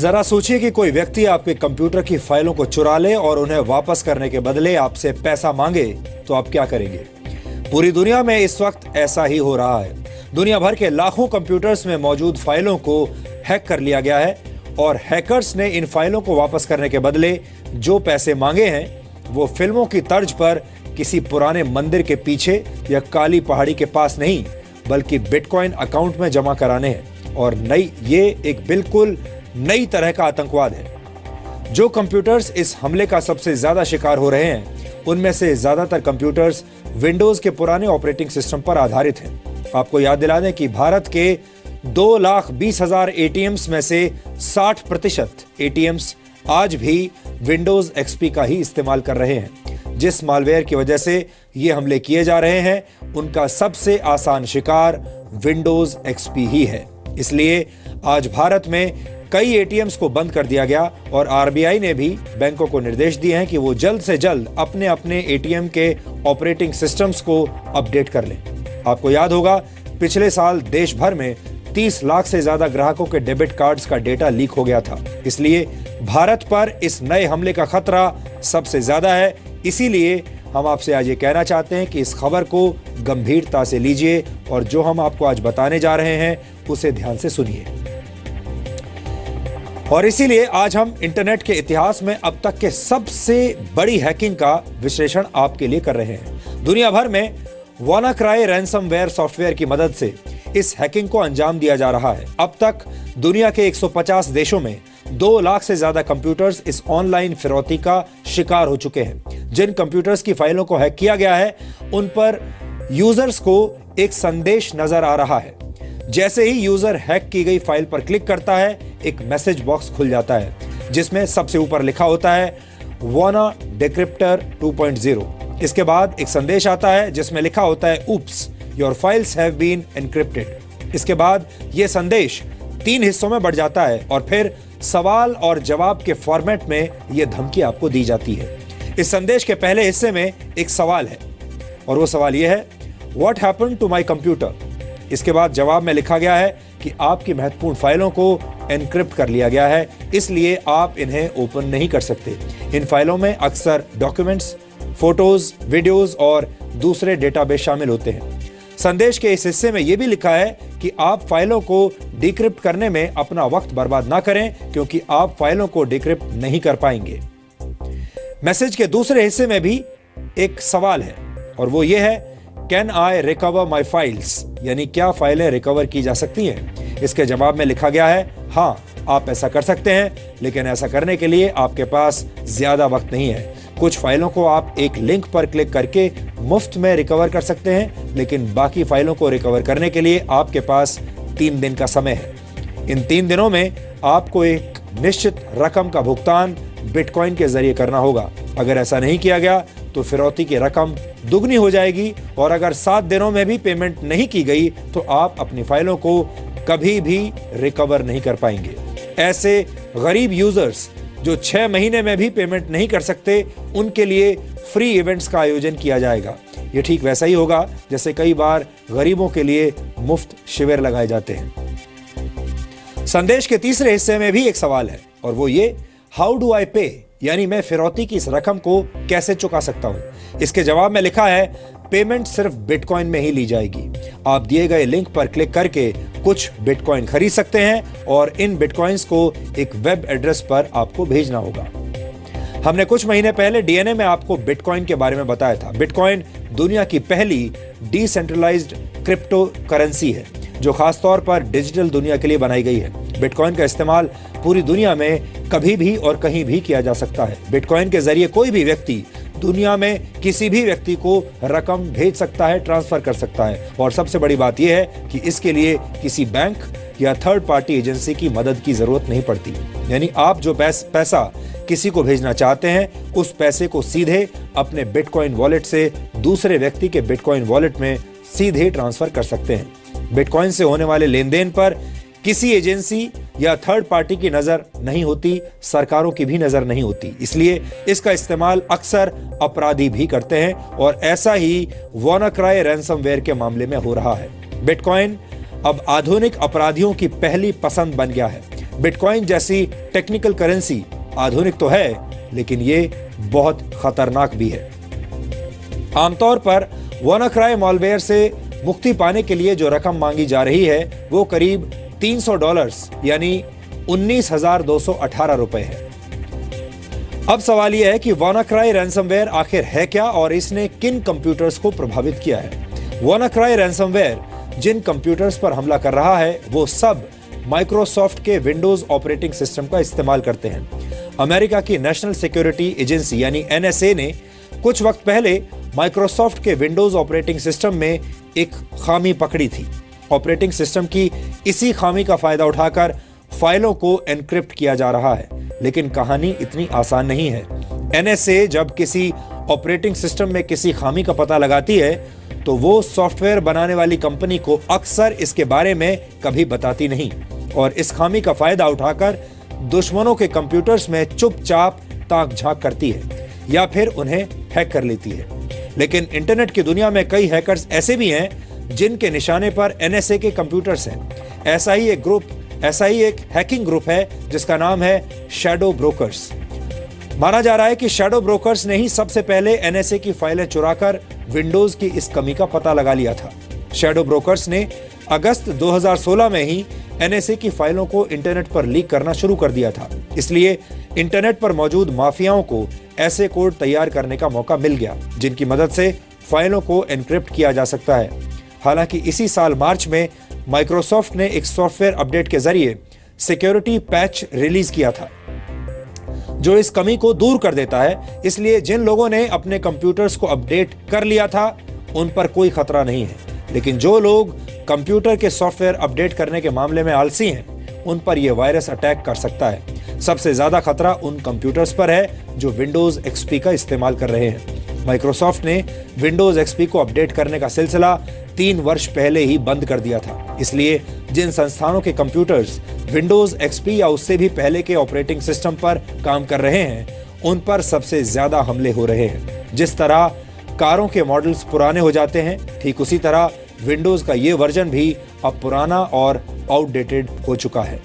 जरा सोचिए कि कोई व्यक्ति आपके कंप्यूटर की फाइलों को चुरा ले और उन्हें वापस करने के बदले आपसे पैसा मांगे तो आप क्या करेंगे? पूरी दुनिया में इस वक्त ऐसा ही हो रहा है। दुनिया भर के लाखों कंप्यूटर्स में मौजूद फाइलों को हैक कर लिया गया है और हैकर्स ने इन फाइलों को वापस करने के बदले जो पैसे मांगे हैं वो फिल्मों की तर्ज पर किसी पुराने मंदिर के पीछे या काली पहाड़ी के पास नहीं, बल्कि बिटकॉइन अकाउंट में जमा कराने हैं। और ये एक बिल्कुल नई तरह का आतंकवाद है। जो कंप्यूटर्स इस हमले का सबसे ज्यादा शिकार हो रहे हैं उनमें से ज्यादातर कंप्यूटर्स विंडोज के पुराने ऑपरेटिंग सिस्टम पर आधारित हैं। आपको याद दिला दें कि भारत के 2,20,000 एटीएम्स में से 60% एटीएम्स आज भी विंडोज एक्सपी का ही इस्तेमाल कर रहे हैं। जिस मालवेयर की वजह से ये हमले किए जा रहे हैं उनका सबसे आसान शिकार विंडोज एक्सपी ही है। इसलिए आज भारत में कई एटीएम्स को बंद कर दिया गया और आरबीआई ने भी बैंकों को निर्देश दिए हैं कि वो जल्द से जल्द अपने अपने एटीएम के ऑपरेटिंग सिस्टम्स को अपडेट कर लें। आपको याद होगा पिछले साल देश भर में 30 लाख से ज्यादा ग्राहकों के डेबिट कार्ड्स का डेटा लीक हो गया था। इसलिए भारत पर इस नए हमले का खतरा सबसे ज्यादा है। इसीलिए हम आपसे आज ये कहना चाहते हैं कि इस खबर को गंभीरता से लीजिए और जो हम आपको आज बताने जा रहे हैं उसे ध्यान से सुनिए। और इसीलिए आज हम इंटरनेट के इतिहास में अब तक के सबसे बड़ी हैकिंग का विश्लेषण आपके लिए कर रहे हैं। दुनिया भर में वानाक्राई रैंसमवेयर सॉफ्टवेयर की मदद से इस हैकिंग को अंजाम दिया जा रहा है। अब तक दुनिया के 150 देशों में 2 लाख से ज्यादा कंप्यूटर्स इस ऑनलाइन फिरौती का शिकार हो चुके हैं। जिन कंप्यूटर्स की फाइलों को हैक किया गया है उन पर यूजर्स को एक संदेश नजर आ रहा है। जैसे ही यूजर हैक की गई फाइल पर क्लिक करता है एक मैसेज बॉक्स खुल जाता है जिसमें सबसे ऊपर लिखा होता है वाना डिक्रिप्टर 2.0। इसके बाद एक संदेश आता है जिसमें लिखा होता है oops your files have been encrypted. इसके बाद यह संदेश 3 हिस्सों में बढ़ जाता है और फिर सवाल और जवाब के फॉर्मेट में यह धमकी आपको दी जाती है। इस संदेश के पहले हिस्से में एक सवाल है और वो सवाल यह है what happened to my computer. इसके बाद जवाब में लिखा गया है कि आपकी महत्वपूर्ण फाइलों को एनक्रिप्ट कर लिया गया है, इसलिए आप इन्हें ओपन नहीं कर सकते। इन फाइलों में अक्सर डॉक्यूमेंट्स, फोटोज, वीडियोस और दूसरे डेटाबेस शामिल होते हैं। संदेश के इस हिस्से में यह भी लिखा है कि आप फाइलों को डिक्रिप्ट करने में अपना वक्त बर्बाद ना करें क्योंकि आप फाइलों को डिक्रिप्ट नहीं कर पाएंगे। मैसेज के दूसरे हिस्से में भी एक सवाल है और वो ये है can I recover my files, यानी क्या फाइलें रिकवर की जा सकती हैं। इसके जवाब में लिखा गया है हाँ आप ऐसा कर सकते हैं, लेकिन ऐसा करने के लिए आपके पास ज्यादा वक्त नहीं है। कुछ फाइलों को आप एक लिंक पर क्लिक करके मुफ्त में रिकवर कर सकते हैं, लेकिन बाकी फाइलों को रिकवर करने के लिए आपके पास 3 दिन का समय है। इन 3 दिनों में आपको एक निश्चित रकम का भुगतान बिटकॉइन के जरिए करना होगा। अगर ऐसा नहीं किया गया तो फिरौती की रकम दुगनी हो जाएगी और अगर 7 दिनों में भी पेमेंट नहीं की गई तो आप अपनी फाइलों को कभी भी रिकवर नहीं कर पाएंगे। ऐसे गरीब यूजर्स जो 6 महीने में भी पेमेंट नहीं कर सकते उनके लिए फ्री इवेंट्स का आयोजन किया जाएगा। ये ठीक वैसा ही होगा जैसे कई बार गरीबों के लिए मुफ्त शिविर लगाए जाते हैं। संदेश के तीसरे हिस्से में भी एक सवाल है और वो ये हाउ डू आई पे, यानी मैं फिरौती की इस रकम को कैसे चुका सकता हूं। इसके जवाब में लिखा है पेमेंट सिर्फ बिटकॉइन में ही ली जाएगी। आप दिए गए लिंक पर क्लिक करके कुछ बिटकॉइन खरीद सकते हैं और इन बिटकॉइंस को एक वेब एड्रेस पर आपको भेजना होगा। हमने कुछ महीने पहले डीएनए में आपको बिटकॉइन के बारे में बताया था। बिटकॉइन दुनिया की पहली डिसेंट्रलाइज्ड क्रिप्टो करेंसी है जो खासतौर पर डिजिटल दुनिया के लिए बनाई गई है। बिटकॉइन का इस्तेमाल पूरी दुनिया में कभी भी और कहीं भी किया जा सकता है। बिटकॉइन के जरिए कोई भी व्यक्ति दुनिया में किसी भी व्यक्ति को रकम भेज सकता है, ट्रांसफर कर सकता है और सबसे बड़ी बात यह है कि इसके लिए किसी बैंक या थर्ड पार्टी एजेंसी की मदद की जरूरत नहीं पड़ती। यानी आप जो पैसा किसी को भेजना चाहते हैं उस पैसे को सीधे अपने बिटकॉइन वॉलेट से दूसरे व्यक्ति के बिटकॉइन वॉलेट में सीधे ट्रांसफर कर सकते हैं। बिटकॉइन से होने वाले लेन देन पर किसी एजेंसी या थर्ड पार्टी की नजर नहीं होती, सरकारों की भी नजर नहीं होती। इसलिए इसका इस्तेमाल अक्सर अपराधी भी करते हैं और ऐसा ही वानाक्राई रैंसमवेयर के मामले में हो रहा है। बिटकॉइन अब आधुनिक अपराधियों की पहली पसंद बन गया है। बिटकॉइन जैसी टेक्निकल करेंसी आधुनिक तो है, लेकिन ये बहुत खतरनाक भी है। आमतौर पर WannaCry मॉलवेयर से मुक्ति पाने के लिए जो रकम मांगी जा रही है वो करीब $300 यानी 19,218 रुपए है। अब सवाल यह है कि WannaCry रैंसमवेयर आखिर है क्या और इसने किन कंप्यूटर्स को प्रभावित किया है। WannaCry रैंसमवेयर जिन कंप्यूटर्स पर हमला कर रहा है वो सब माइक्रोसॉफ्ट के विंडोज ऑपरेटिंग सिस्टम का इस्तेमाल करते हैं। अमेरिका की नेशनल सिक्योरिटी एजेंसी यानी NSA ने कुछ वक्त पहले माइक्रोसॉफ्ट के विंडोज ऑपरेटिंग सिस्टम में एक खामी पकड़ी थी। ऑपरेटिंग सिस्टम की इसी खामी का फायदा उठाकर फाइलों को एनक्रिप्ट किया जा रहा है, लेकिन कहानी इतनी आसान नहीं है। NSA जब किसी ऑपरेटिंग सिस्टम में किसी खामी का पता लगाती है तो वो सॉफ्टवेयर बनाने वाली कंपनी को अक्सर इसके बारे में कभी बताती नहीं और इस खामी का फायदा उठाकर दुश्मनों के कंप्यूटर्स में चुपचाप ताक झांक करती है या फिर उन्हें हैक कर लेती है। लेकिन इंटरनेट की दुनिया में कई हैकर्स ऐसे भी हैं जिनके निशाने पर NSA के कंप्यूटर्स हैं। ऐसा ही एक हैकिंग ग्रुप है जिसका नाम है शैडो ब्रोकर्स। माना जा रहा है कि शैडो ब्रोकर्स ने ही सबसे पहले NSA की फाइलें चुराकर विंडोज की इस कमी का पता लगा लिया था। शैडो ब्रोकर्स ने अगस्त 2016 में ही NSA की फाइलों को इंटरनेट पर लीक करना शुरू कर दिया था। इसलिए इंटरनेट पर मौजूद माफियाओं को ऐसे कोड तैयार करने का मौका मिल गया जिनकी मदद से फाइलों को एनक्रिप्ट किया जा सकता है। हालांकि इसी साल मार्च में माइक्रोसॉफ्ट ने एक सॉफ्टवेयर अपडेट के जरिए सिक्योरिटी पैच रिलीज किया था जो इस कमी को दूर कर देता है। इसलिए जिन लोगों ने अपने कंप्यूटर्स को अपडेट कर लिया था उन पर कोई खतरा नहीं है, लेकिन जो लोग कंप्यूटर के सॉफ्टवेयर अपडेट करने के मामले में आलसी हैं उन पर यह वायरस अटैक कर सकता है। सबसे ज्यादा खतरा उन कंप्यूटर्स पर है जो विंडोज XP का इस्तेमाल कर रहे हैं। माइक्रोसॉफ्ट ने विंडोज XP को अपडेट करने का सिलसिला 3 वर्ष पहले ही बंद कर दिया था। इसलिए जिन संस्थानों के कंप्यूटर्स विंडोज XP या उससे भी पहले के ऑपरेटिंग सिस्टम पर काम कर रहे हैं उन पर सबसे ज्यादा हमले हो रहे हैं। जिस तरह कारों के मॉडल्स पुराने हो जाते हैं, ठीक उसी तरह विंडोज का ये वर्जन भी अब पुराना और आउटडेटेड हो चुका है।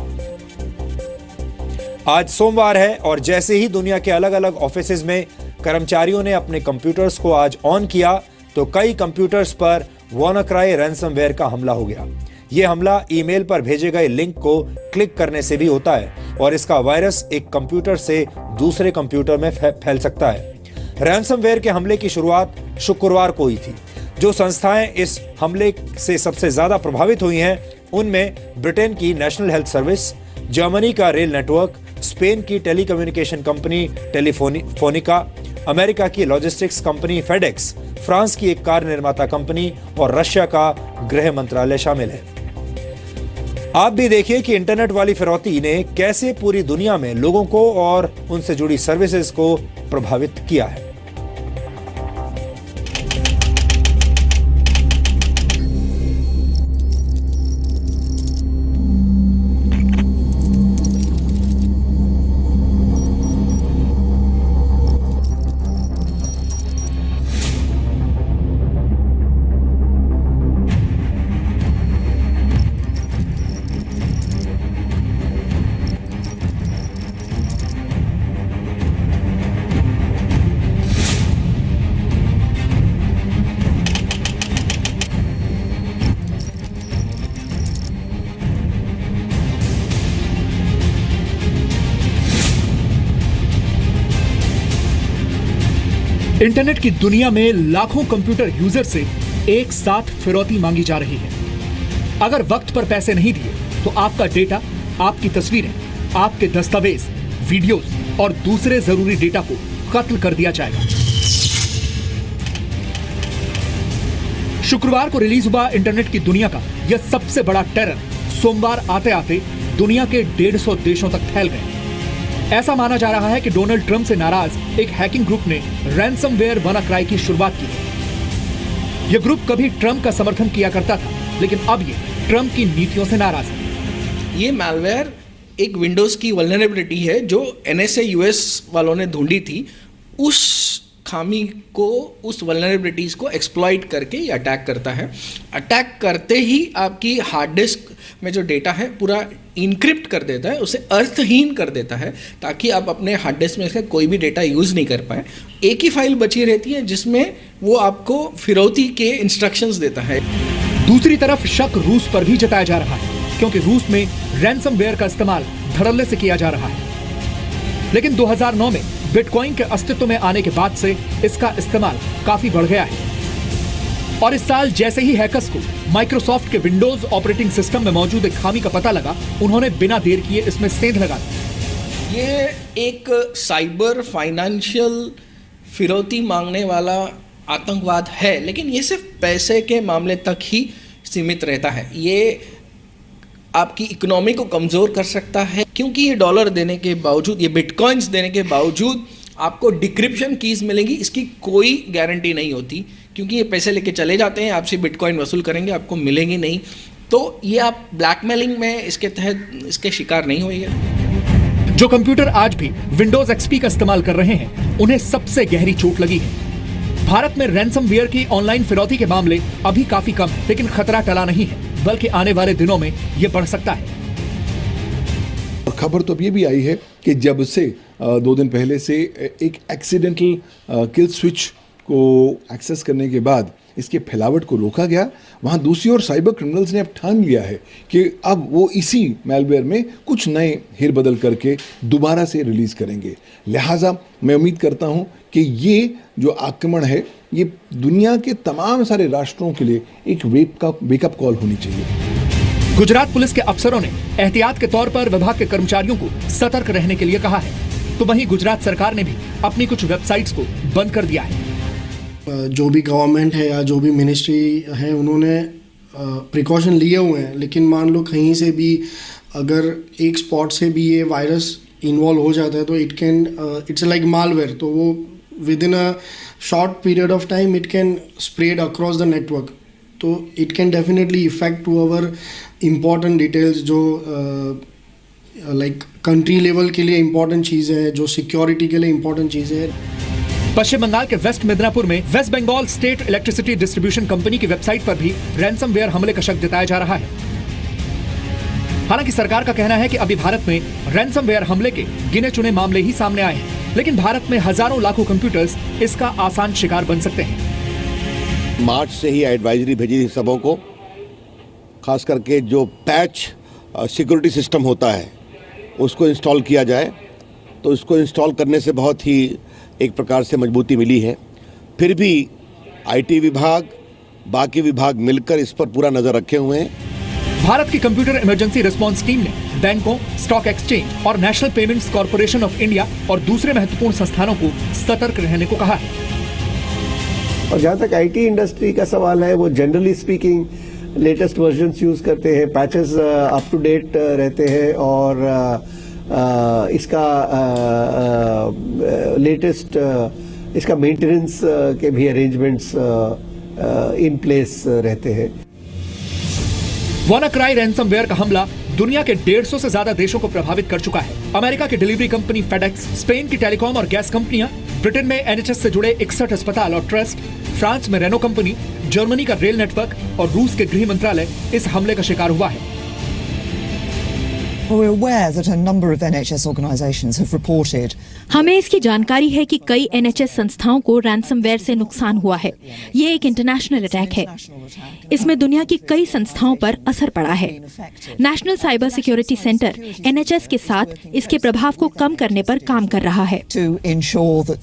आज सोमवार है और जैसे ही दुनिया के अलग अलग ऑफिसेज में कर्मचारियों ने अपने कंप्यूटर्स को आज ऑन किया तो कई कंप्यूटर्स पर WannaCry रैंसमवेयर का हमला हो गया। यह हमला ईमेल पर भेजे गए लिंक को क्लिक करने से भी होता है और इसका वायरस एक कंप्यूटर से दूसरे कंप्यूटर में फैल सकता है। रैंसमवेयर के हमले की शुरुआत शुक्रवार को हुई थी। जो संस्थाएं इस हमले से सबसे ज्यादा प्रभावित हुई हैं उनमें ब्रिटेन की नेशनल हेल्थ सर्विस, जर्मनी का रेल नेटवर्क, स्पेन की टेलीकम्युनिकेशन कंपनी टेलीफोनिका, अमेरिका की लॉजिस्टिक्स कंपनी फेडेक्स, फ्रांस की एक कार निर्माता कंपनी और रशिया का गृह मंत्रालय शामिल है। आप भी देखिए कि इंटरनेट वाली फिरौती ने कैसे पूरी दुनिया में लोगों को और उनसे जुड़ी सर्विसेज को प्रभावित किया है। इंटरनेट की दुनिया में लाखों कंप्यूटर यूजर से एक साथ फिरौती मांगी जा रही है। अगर वक्त पर पैसे नहीं दिए तो आपका डेटा, आपकी तस्वीरें, आपके दस्तावेज, वीडियोस और दूसरे जरूरी डेटा को कत्ल कर दिया जाएगा। शुक्रवार को रिलीज हुआ इंटरनेट की दुनिया का यह सबसे बड़ा टेरर सोमवार आते आते दुनिया के 150 देशों तक फैल गए। ऐसा माना जा रहा है कि डोनाल्ड ट्रंप से नाराज एक हैकिंग ग्रुप ने रैंसमवेयर WannaCry की शुरुआत की। यह ग्रुप कभी ट्रंप का समर्थन किया करता था, लेकिन अब ये ट्रंप की नीतियों से नाराज है। ये मैलवेयर एक विंडोज की वल्नरेबिलिटी है जो NSA US वालों ने ढूंढी थी। उस खामी को, उस वल्नरेबिलिटीज़ को एक्सप्लॉइट करके ये अटैक करता है। अटैक करते ही आपकी हार्ड डिस्क में जो डेटा है पूरा इनक्रिप्ट कर देता है, उसे अर्थहीन कर देता है, ताकि आप अपने हार्ड डिस्क में से कोई भी डेटा यूज़ नहीं कर पाए। एक ही फाइल बची रहती है जिसमें वो आपको फिरौती के इंस्ट्रक्शंस देता है। दूसरी तरफ शक रूस पर भी जताया जा रहा है, क्योंकि रूस में रैंसमवेयर का इस्तेमाल धड़ल्ले से किया जा रहा है। लेकिन 2009 में बिटकॉइन के अस्तित्व में आने के बाद से इसका इस्तेमाल काफी बढ़ गया है। और इस साल जैसे ही हैकर्स को माइक्रोसॉफ्ट के विंडोज ऑपरेटिंग सिस्टम में मौजूद एक खामी का पता लगा, उन्होंने बिना देर किए इसमें सेंध लगा दी। ये एक साइबर फाइनेंशियल फिरौती मांगने वाला आतंकवाद है, लेकिन ये सिर्फ पैसे के मामले तक ही सीमित रहता है। ये आपकी इकोनॉमी को कमज़ोर कर सकता है, क्योंकि ये डॉलर देने के बावजूद, ये बिटकॉइंस देने के बावजूद आपको डिक्रिप्शन कीज़ मिलेंगी, इसकी कोई गारंटी नहीं होती, क्योंकि ये पैसे लेके चले जाते हैं, आपसे बिटकॉइन वसूल करेंगे, आपको मिलेंगे नहीं। तो ये आप ब्लैकमेलिंग में इसके तहत इसके शिकार नहीं होइए। जो कंप्यूटर आज भी विंडोज एक्सपी का इस्तेमाल कर रहे हैं, उन्हें सबसे गहरी चोट लगी है। भारत में रैंसमवेयर की ऑनलाइन फिरौती के मामले अभी काफी कम है, लेकिन खतरा टला नहीं है, बल्कि आने वाले दिनों में यह बढ़ सकता है। और खबर तो अब ये भी आई है कि जब से 2 दिन पहले से एक एक्सीडेंटल किल स्विच को एक्सेस करने के बाद इसके फैलावट को रोका गया, वहाँ दूसरी ओर साइबर क्रिमिनल्स ने अब ठान लिया है कि अब वो इसी मैलवेयर में कुछ नए हेर बदल करके दोबारा से रिलीज करेंगे। लिहाजा मैं उम्मीद करता हूँ कि ये जो आक्रमण है, ये दुनिया के तमाम सारे राष्ट्रों के लिए एक वेकअप कॉल होनी चाहिए। गुजरात पुलिस के अफसरों ने एहतियात के तौर पर विभाग के कर्मचारियों को सतर्क रहने के लिए कहा है, तो वहीं गुजरात सरकार ने भी अपनी कुछ वेबसाइट्स को बंद कर दिया है। जो भी गवर्नमेंट है या जो भी मिनिस्ट्री है, उन्होंने प्रिकॉशन लिए हुए हैं, लेकिन मान लो कहीं से भी अगर एक स्पॉट से भी ये वायरस इन्वॉल्व हो जाता है तो इट्स लाइक मालवेयर, तो वो with in a short period of time it can spread across the network, तो it can definitely effect to our important details, जो लाइक कंट्री लेवल के लिए इम्पॉर्टेंट चीज़ें हैं, जो सिक्योरिटी के लिए इम्पॉर्टेंट चीज़ें हैं। पश्चिम बंगाल के वेस्ट मिदनापुर में west Bengal state electricity distribution company की वेबसाइट पर भी रैंसमवेयर हमले का शक जताया जा रहा है। हालांकि सरकार का कहना है कि अभी भारत में रैंसमवेयर हमले के गिने चुने मामले ही सामने आए हैं, लेकिन भारत में हजारों लाखों कंप्यूटर्स इसका आसान शिकार बन सकते हैं। मार्च से ही एडवाइजरी भेजी थी सबों को, खास करके जो पैच सिक्योरिटी सिस्टम होता है उसको इंस्टॉल किया जाए, तो उसको इंस्टॉल करने से बहुत ही एक प्रकार से मजबूती मिली है। फिर भी आईटी विभाग, बाकी विभाग मिलकर इस पर पूरा नजर रखे हुए हैं। भारत की कंप्यूटर इमरजेंसी रिस्पांस टीम ने बैंकों, स्टॉक एक्सचेंज और national payments corporation of India और दूसरे महत्वपूर्ण संस्थानों को सतर्क रहने को कहा है। और जहाँ तक आईटी इंडस्ट्री का सवाल है, वो generally speaking latest versions use करते हैं, पैचेस अप टू डेट रहते हैं, और इसका लेटेस्ट इसका मेंटेनेंस के भी अरेंजमेंट्स इन प्लेस रहते हैं। WannaCry रैंसमवेयर का हमला दुनिया के 150 से ज्यादा देशों को प्रभावित कर चुका है। अमेरिका की डिलीवरी कंपनी फेडेक्स, स्पेन की टेलीकॉम और गैस कंपनियां, ब्रिटेन में NHS से जुड़े 61 अस्पताल और ट्रस्ट, फ्रांस में रेनो कंपनी, जर्मनी का रेल नेटवर्क और रूस के गृह मंत्रालय इस हमले का शिकार हुआ है। We're aware that a number of NHS organisations have reported. हमें इसकी जानकारी है कि कई NHS संस्थाओं को रैंसमवेयर से नुकसान हुआ है। ये एक इंटरनेशनल अटैक है। इसमें दुनिया की कई संस्थाओं पर असर पड़ा है। National cyber security centre NHS के साथ इसके प्रभाव को कम करने पर काम कर रहा है। To ensure that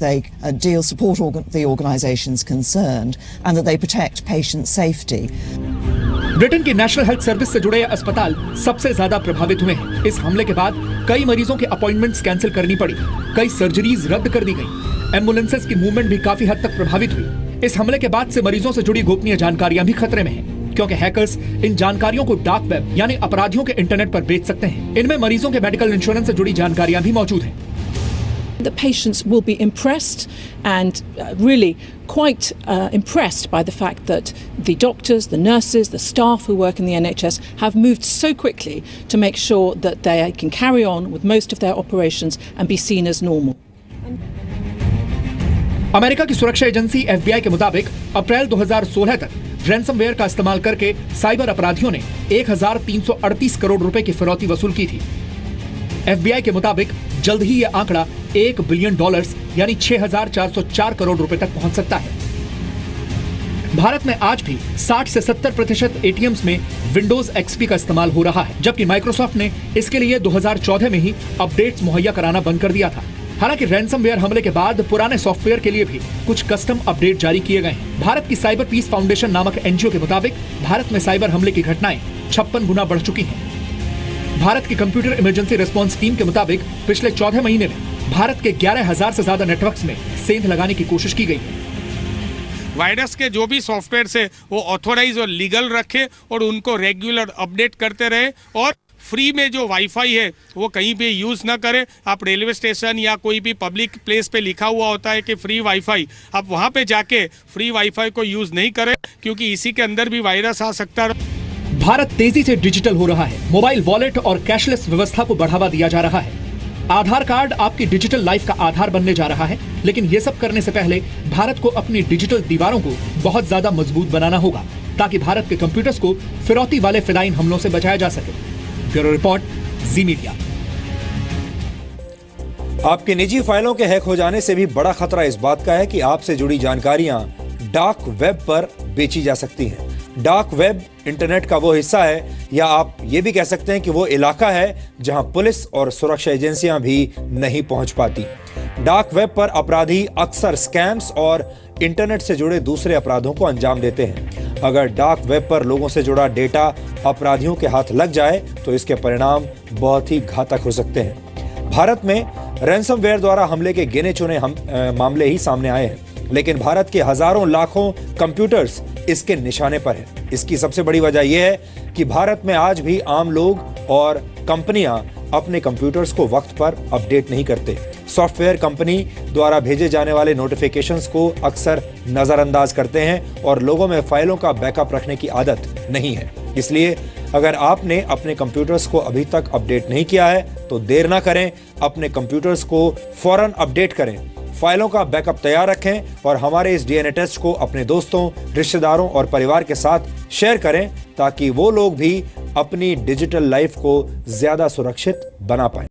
they support the organisations concerned and that they protect patient safety. Britain की नेशनल हेल्थ सर्विस से जुड़े अस्पताल सबसे ज्यादा प्रभावित हुए हैं। इस हमले के बाद कई मरीजों के अपॉइंटमेंट्स कैंसिल करनी पड़ी, कई सर्जरीज रद्द कर दी गई, एम्बुलेंसेस की मूवमेंट भी काफी हद तक प्रभावित हुई। इस हमले के बाद से मरीजों से जुड़ी गोपनीय जानकारियां भी खतरे में हैं, क्योंकि हैकर्स इन जानकारियों को डार्क वेब यानी अपराधियों के इंटरनेट पर बेच सकते हैं। इनमें मरीजों के मेडिकल इंश्योरेंस से जुड़ी जानकारियां भी मौजूद हैं। The patients will be impressed and really quite impressed by the fact that the doctors, the nurses, the staff who work in the NHS have moved so quickly to make sure that they can carry on with most of their operations and be seen as normal. America की सुरक्षा agency FBI के मुताबिक अप्रैल 2016 तक ransomware का इस्तेमाल करके cyber अपराधियों ने 1338 करोड़ रुपए की फिरौती वसूल की थी। FBI के मुताबिक जल्द ही यह आंकड़ा $1 बिलियन यानी 6404 करोड़ रुपए तक पहुंच सकता है। भारत में आज भी 60 से 70% ATMs में विंडोज XP का इस्तेमाल हो रहा है, जबकि माइक्रोसॉफ्ट ने इसके लिए 2014 में ही अपडेट्स मुहैया कराना बंद कर दिया था। हालांकि रैंसमवेयर हमले के बाद पुराने सॉफ्टवेयर के लिए भी कुछ कस्टम अपडेट जारी किए गए हैं। भारत की साइबर पीस फाउंडेशन नामक NGO के मुताबिक भारत में साइबर हमले की घटनाएं 56 गुना बढ़ चुकी हैं। भारत की कंप्यूटर इमरजेंसी रिस्पांस टीम के मुताबिक पिछले 14 महीने में भारत के 11,000 से ज्यादा नेटवर्क्स में सेंध लगाने की कोशिश की गई है। वायरस के जो भी सॉफ्टवेयर है वो ऑथोराइज और लीगल रखे और उनको रेगुलर अपडेट करते रहे, और फ्री में जो वाईफाई है वो कहीं भी यूज़ ना करें। आप रेलवे स्टेशन या कोई भी पब्लिक प्लेस पे लिखा हुआ होता है कि फ्री वाईफाई, आप वहाँ पे जाके फ्री वाईफाई को यूज़ नहीं करें, क्योंकि इसी के अंदर भी वायरस आ सकता है। भारत तेजी से डिजिटल हो रहा है। मोबाइल वॉलेट और कैशलेस व्यवस्था को बढ़ावा दिया जा रहा है। आधार कार्ड आपकी डिजिटल लाइफ का आधार बनने जा रहा है, लेकिन ये सब करने से पहले भारत को अपनी डिजिटल दीवारों को बहुत ज्यादा मजबूत बनाना होगा, ताकि भारत के कंप्यूटर्स को फिरौती वाले फिलाइन हमलों से बचाया जा सके। ब्यूरो रिपोर्ट, जी मीडिया। आपकी निजी फाइलों के हैक हो जाने से भी बड़ा खतरा इस बात का है कि आपसे जुड़ी जानकारियां डार्क वेब पर बेची जा सकती हैं। डार्क वेब इंटरनेट का वो हिस्सा है, या आप ये भी कह सकते हैं कि वो इलाका है जहां पुलिस और सुरक्षा एजेंसियां भी नहीं पहुंच पाती। डार्क वेब पर अपराधी अक्सर स्कैम्स और इंटरनेट से जुड़े दूसरे अपराधों को अंजाम देते हैं। अगर डार्क वेब पर लोगों से जुड़ा डेटा अपराधियों के हाथ लग जाए तो इसके परिणाम बहुत ही घातक हो सकते हैं। भारत में रैंसमवेयर द्वारा हमले के गिने चुने मामले ही सामने आए हैं, लेकिन भारत के हजारों लाखों कंप्यूटर्स इसके निशाने पर हैं। इसकी सबसे बड़ी वजह यह है कि भारत में आज भी आम लोग और कंपनियां अपने कंप्यूटर्स को वक्त पर अपडेट नहीं करते। सॉफ्टवेयर कंपनी द्वारा भेजे जाने वाले नोटिफिकेशंस को अक्सर नजरअंदाज करते हैं और लोगों में फाइलों का बैकअप रखने की आदत नहीं है। इसलिए अगर आपने अपने कंप्यूटर्स को अभी तक अपडेट नहीं किया है तो देर ना करें, अपने कंप्यूटर्स को फौरन अपडेट करें, फाइलों का बैकअप तैयार रखें और हमारे इस DNA टेस्ट को अपने दोस्तों, रिश्तेदारों और परिवार के साथ शेयर करें, ताकि वो लोग भी अपनी डिजिटल लाइफ को ज्यादा सुरक्षित बना पाएं।